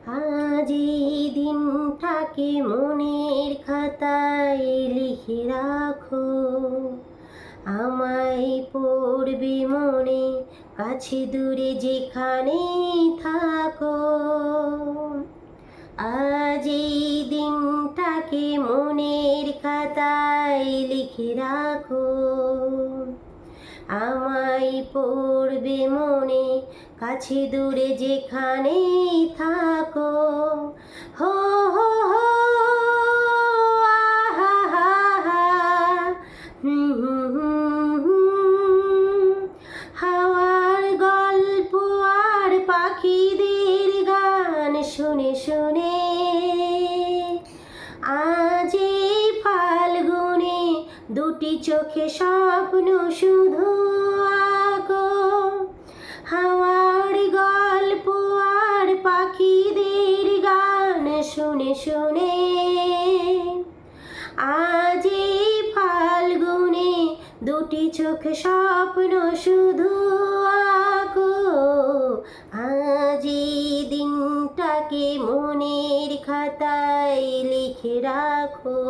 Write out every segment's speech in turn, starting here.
আজ এই দিনটাকে মনের খাতায় লিখে রাখো, আমায় পড়বে মনে, কাছে দূরে যেখানেই থাকো। আজ এই দিনটাকে মনের খাতায় লিখে রাখো, আমায় পড়বে মনে, কাছে দূরে যেখানেই থাকো। হো হো হো আহা হা হা, হাওয়ার গল্প আর পাখিদের গান শুনে শুনে আজ এই ফাল্গুনে দুটি চোখে স্বপ্ন শুধু আঁকো। হাওয়ার গল্প আর পাখিদের গান শুনে শুনে আজ এই ফাল্গুনে দুটি চোখে স্বপ্ন শুধু আঁকো। আজ এই দিনটাকে মনের খাতায় লিখে রাখো,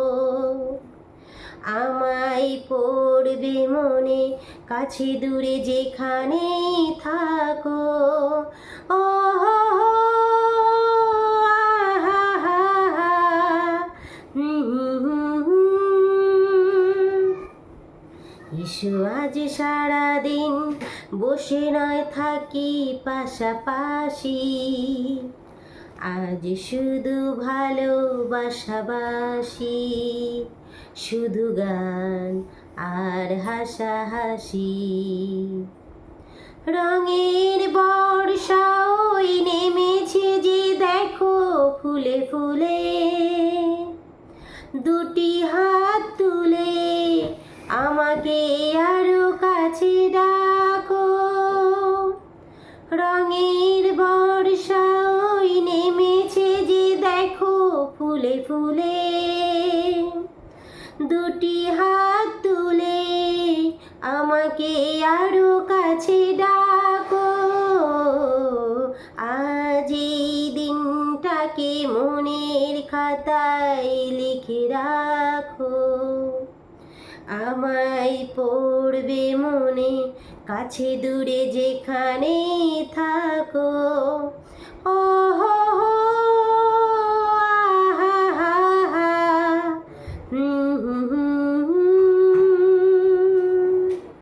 আমায় পড়বে মনে, কাছে দূরে যেখানেই থাকো। ও হো হো আহা হা হা, এসো আজ সারাদিন বসে নয় থাকি পাশাপাশি, আজ শুধু ভালোবাসাবাসি, শুধু গান আর হাসাহাসি। রঙের বর্ষা ওই নেমেছে যে দেখো ফুলে ফুলে, দুটি হাত তুলে আমাকে আরো কাছে ডাকো। রঙের বর্ষা ওই নেমেছে যে দেখো ফুলে ফুলে, দুটি হাত তুলে আমাকে আরো কাছে ডাকো। আজ এই দিনটাকে মনের খাতায় লিখে রাখো, আমায় পড়বে মনে, কাছে দূরে যেখানেই থাকো। ও